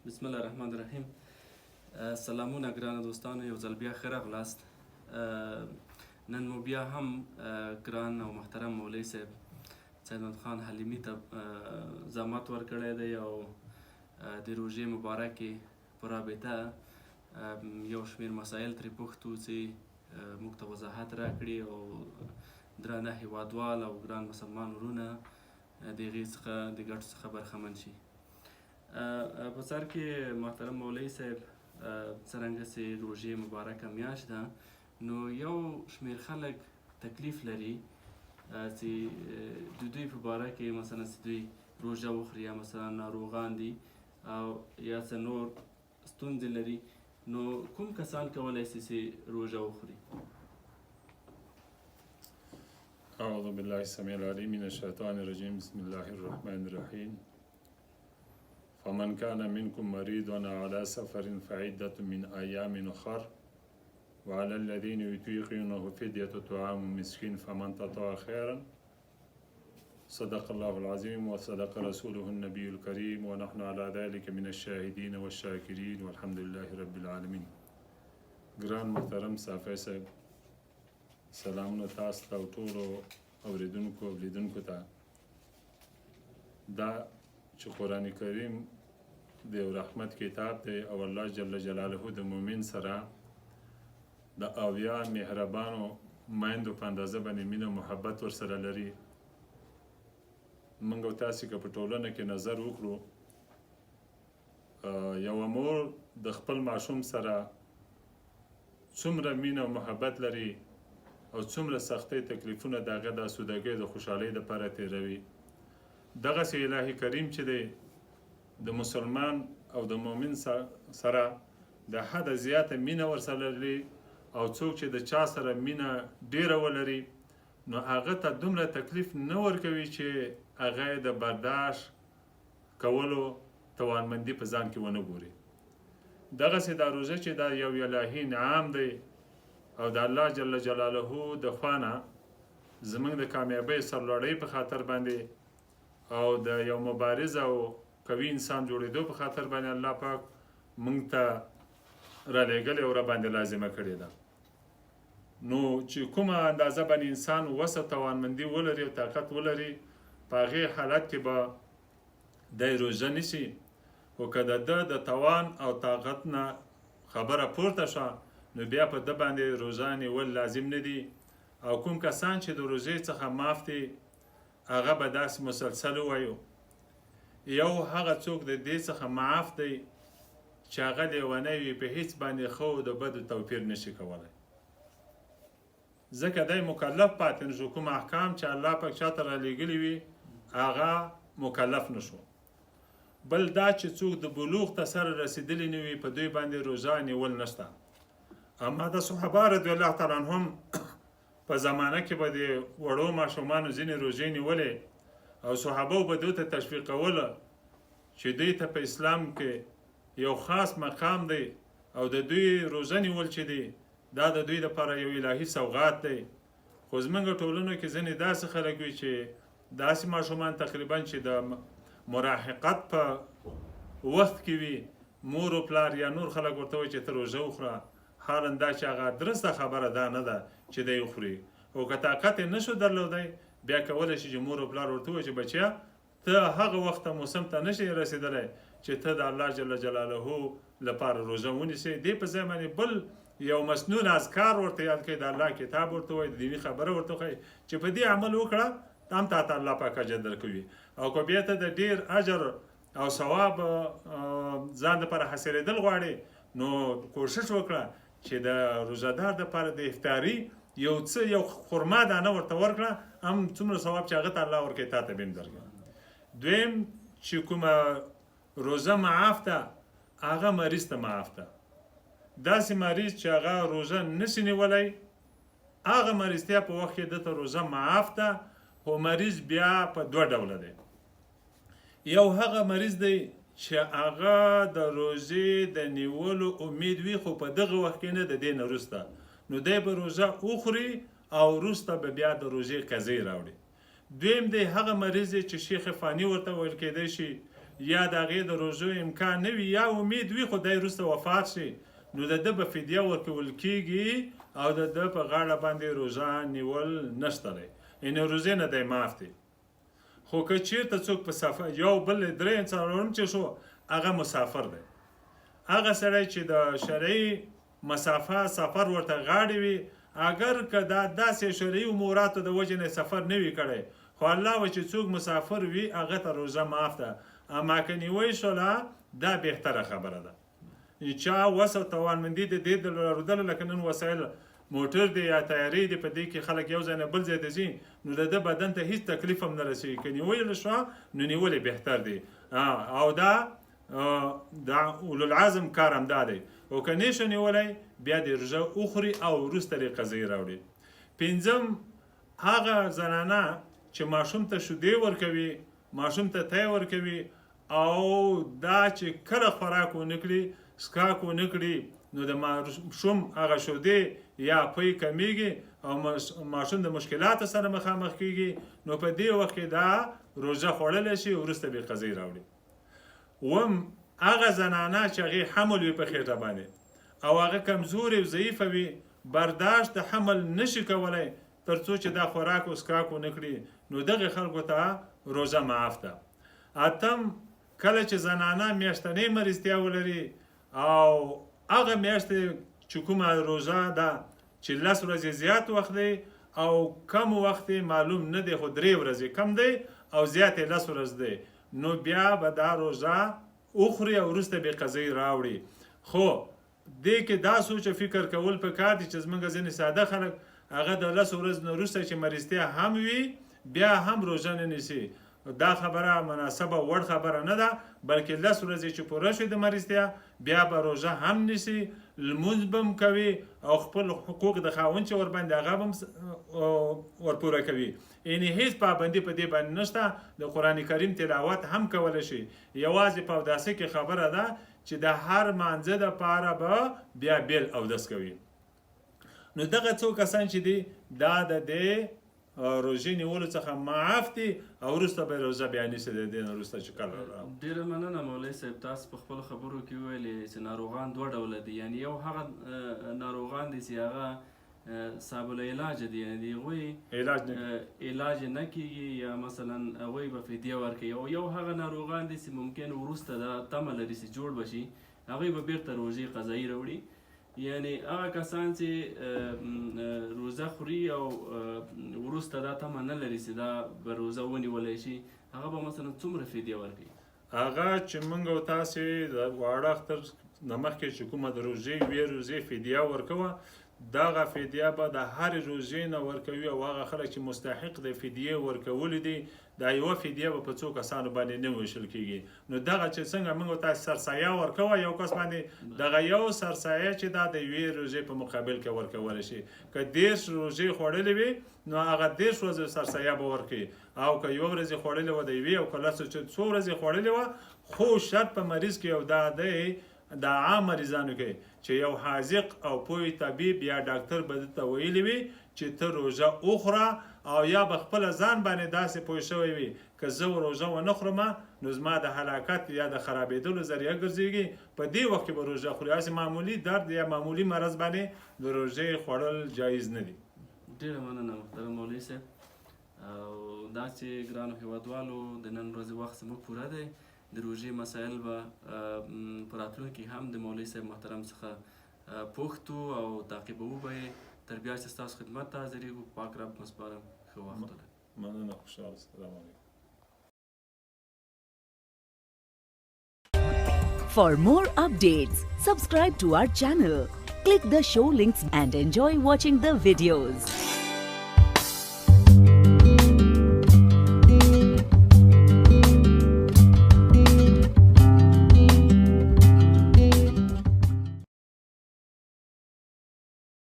بسم الله الرحمن الرحیم. سلامونه ګرانه دوستانو، یو ځل بیا ښه راغلاست. نن مو بیا هم ګران او محترم مولوي صاحب سیدمحمد خان حلیمي ته زحمت ورکړی دی او د روژې مبارکې په رابطه یو شمېر مسایل ترې پوښتو چې موږ ته وضاحت راکړي او درانه هیوادوال او ګران مسلمان ورونه د هغې څخه د ګټو څخه برخمن شي. په سر کې محترم مولوي صاحب څرنګه چې روژې مبارکه میاشت ده، نو یو شمېر خلک تکلیف لري چې د دوی په باره کې مثلا چې دوی روژه وخوري یا مثلا ناروغان دي او یا څه نور ستونزې لري، نو کوم کسان کولی شي چې روژه وخوري؟ أعوذ بالله السميع العليم من الشيطان الرجيم. بسم الله الرحمن الرحيم. فمن كان منكم مريضا على سفر فعدة من أيام أخر وعلى الذين يطيقونه فدية طعام مسكين فمن تطوع خيرا صدق الله العظيم وصدق رسوله النبي الكريم ونحن على ذلك من الشاهدين والشاكرين والحمد لله رب العالمين. ګران محترم صافی صاحب، سلامونه تاسو ته او ټولو اورېدونکو او لیدونکو ته. دا چې قرآن کریم د یو رحمت کتاب دی او الله جل جلاله د مؤمن سره د اویا مهربانو میندو په اندازه باندې مینه او محبت ورسره لري. موږ او تاسې که په ټولنه کې نظر وکړو، یوه مور د خپل ماشوم سره څومره مینه او محبت لري او څومره سختۍ تکلیفونه د هغه د آسودګۍ د خوشحالۍ دپاره تېروي. دغسې الهي کریم چې دی د مسلمان او د مؤمن سره د حده زیاته مینه ورسره لري، او څوک چې د چا سره مینه ډیره ولري نو هغه ته دومره تکلیف نه ورکوي چې هغه یې د برداشت کولو توانمندي په ځان کې ونه ګوري. دغسې دا روژه چې دا یو الهي انعام دی او د الله جل جلاله د خوا نه زموږ د کامیابۍ سرلوړۍ په خاطر باندې او د یو مبارز او قوي انسان جوړېدو په خاطر باندې الله پاک موږ ته رالیږلې او راباندې لازمه کړې ده. نو چې کومه اندازه باندې انسان وسه توانمندي ولري او طاقت ولري، په هغې حالت کې به دی روژه نیسي. خو که د ده د توان او طاقت نه خبره پورته شوه نو بیا په ده باندې روژه نیول لازم نه دي. او کوم کسان چې د روژې څخه معاف دي هغه به داسې مسلسل ووایو. یو هغه څوک د دې څخه معاف دی چې هغه لیونی وي، په هیڅ باندې ښه او د بدو توپیر نشي کولی، ځکه دی مکلف پاتې نشو. کوم احکام چې الله پاک چاته رالیږلي وي هغه مکلف نشو. بل دا چې څوک د بلوغ ته سره رسېدلی نه وي، په دوی باندې روژه نیول نشته. اما د صحابه رضی الله تعالی عنهم په زمانه کې به د وړو ماشومانو ځینې روژې نیولې او صحابه به دوی ته تشویقوله چې دوی ته په اسلام کې یو خاص مقام دی او د دوی روژه نیول چې دی دا د دوی لپاره یو الهي سوغات دی. خو زموږ ټولنو کې ځینې داسې خلک وي چې داسې ماشومان تقریبا چې د مراهقت په وخت کې وي، مور و پلار یا نور خلک ورته وایي چې ته روژه وخوره، حالا دا چې هغه درسته خبره دا نه ده چې دی وخوري. او که طاقت یې نشو درلودی بیا کولی شي چې مور و پلار ورته وایي چې بچیا ته هغه وخته موسم ته نشي رسېدلی چې ته د الله جل جلاله لپاره روژه ونیسې. دې په ځای باندې بل یو مسنون اذکار ورته یاد کړئ، د الله کتاب ورته وایي، د دیني خبره ورته وښایي چې په دې عمل وکړه هم تا ته الله پاک اجر درکوي. او که بیا ته د ډېر اجر او ثواب ځان دپاره حاصلېدل غواړې نو کوشش وکړه چې د روژهدار دپاره د افطاري یو څه یو خرما دانه ورته ورکړه، هم څومره ثواب چې هغه ته الله ورکوي تا ته به هم درکوي. دویم چې کومه روژه معاف ده هغه مریض ته معاف ده. داسې مریض چې هغه روژه نشي نیولی، هغه مریضتیا په وخت کې ده ته روژه معاف ده. خو مریض بیا په دوه ډوله دی. یو هغه مریض دی چې هغه د روژې د نیولو امید وي خو په دغه وخت کې نه، د دې نه وروسته نو دی به روژه وخوري او وروسته به بیا د روژې قضیې راوړي. دویم دی هغه مریض چې شیخ فانی ورته ویل کېدی شي یا د هغې د روژو امکان نه وي یا امید وي خو دی وروسته وفات شي نو د ده به فدیه ورکول کیږي او د ده په غاړه باندې روژه نیول نشته دی یعنې روژې نه دی معاف دی خو که چیرته څوک په سفر یو بل درې څلورم چې شو هغه مسافر دی هغه سړی چې د شرعي مسافه سفر ورته غاړې وي اگر که دا داسې شرعي اموراتو د وجې نه سفر نه وي کړی خو الله و چې څوک مسافر وي هغه ته روژه معاف ده اما که نیوی شوله دا بهتره خبره ده چا وس او توانمندي د دې د لرودلو لکه نن وسایل موټر دی یا تیارې دی په دې کې خلک یو ځای نه بل ځای ته ځي نو د ده بدن ته هیڅ تکلیف هم نه رسېږي که نیولی شوه نو نیولې بهتر دی او دا اولوالعزم کار هم دا دی او که نشو نیولی بیا د روژه وخوري او وروسته یې قضیې راوړي پنځم هغه زنانه چې ماشوم ته شیدې ورکوي ماشوم ته تی ورکوي او دا چې کله خوراک ونه کړي څښاک ونه کړي نو د ماشوم هغه شیدې یا پی کمیږي او ماشوم د مشکلاتو سره مخامخ کیږي نو په دې وخت کې دا روژه خوړلی شي وروسته به قضیې راوړي وم هغه زنانه چې هغې حمل وي په خېټه باندې او هغه کمزورې او ضعیفه وي برداشت د حمل نشي کولی تر څو چې دا خوراک او څښاک ونه کړي نو دغه خلکو ته روژه معاف ده اتم کله چې زنانه میاشتنۍ مریضتیا ولري او هغه میاشتې چې کومه روژه ده چې 10 ورځې زیات وخت دی او کم وخت معلوم نه دی خو 3 ورځې کم دی او زیات 10 ورځې دی نو بیا به دا روژه وخوري او وروسته به قضیې راوړي خو دې کې دا سوچ فکر کول پکار دي چې زموږ ځینې ساده خلک هغه د 10 ورځې نه وروسته چې مریضتیا هم وي بیا هم روژه نه نیسي دا خبره مناسبه وړ خبره نه ده بلکې 10 ورځې چې پوره شي د مریضتیا بیا به روژه هم نیسي لمونځ به هم کوي او خپل حقوق د خاوند چې ورباندې هغه به هم ورپوره کوي یعنې هیڅ پابندي په دې باندې نشته د قرآن کریم تلاوت هم کولی شي یوازې په اوداسه کې خبره ده چې د هر مانځه دپاره به بیا بیل اودس کوي نو دغه څو کسان چې دي دا د دې روژې نیولو څخه معاف دي او وروسته به روژه بیا نیسي د دې نه وروسته چې کله ډېره مننه مولوي صاحب تاسو په خپلو خبرو کې وویلې چې ناروغان 2 ډوله دي یعنې یو هغه ناروغان دي چې هغه صاحب العلاج دي یعنې د هغوی علاج نه کیږي یا مثلا هغوی به فدیه ورکوي او یو هغه ناروغان دي چې ممکن وروسته دا تمه لري چې جوړ به شي هغوی به بیرته روژې قضایي راوړي یعنی هغه کسان چې روزه خوري او وروسته دا تمه نه لري چې دا به روزه ونیولی شي هغه به مثلا څومره فدیه ورکوي هغه چې موږ او تاسې د واړه اختر نه مخکې چې کومه د روژې 2 روزې فدیه ورکوه دغه فدیه به د هرې روژې نه ورکوي او هغه خلک چې مستحق د فدیې ورکولي دي دا یوه فدیه به په څو کسانو باندې نه ویشل کیږي نو دغه چې څنګه موږ تاسو سرسایه ورکوه یو کس باندې دغه یو سرسایه چې دا د 2 روژې په مقابل کې ورکولی شي که 10 روژې خوړلې وي نو هغه 10 ورځې سرسایه به ورکوي او که 1 ورځې خوړلې وه د یوې او که 2 ورځې خوړلې وه خو شرط په مریض کې یو دا دی د عام مریضانو کې چې یو حاذق او پوه طبیب یا ډاکټر به درته ویلي وي چې ته روژه وخوره او یا به خپله ځان باندې داسې پوه شوی وي که زه روژه ونه خورم نو زما د هلاکت یا د خرابېدلو ذریعه ګرځېږي په دې وخت کې به روژه خوري هسې معمولي درد یا معمولي مرض باندې د روژې خوړل جایز نه دي ډېره مننه محترم مولوي صاحب او دا چې ګرانو هېوادوالو د نن ورځې وخت زموږ پوره دی د روژې مسایل به په راتلونکي هم د مولوي صاحب محترم څخه پوښتو او تعقیبوو به یې تر بیا چې ستاسو خدمت ته حاضرېږو پاک رب مو سپارم ښه وخت ولرئ مننه خوشحاله السلام علیکم For more updates, subscribe to our channel, click the show links and enjoy watching the videos.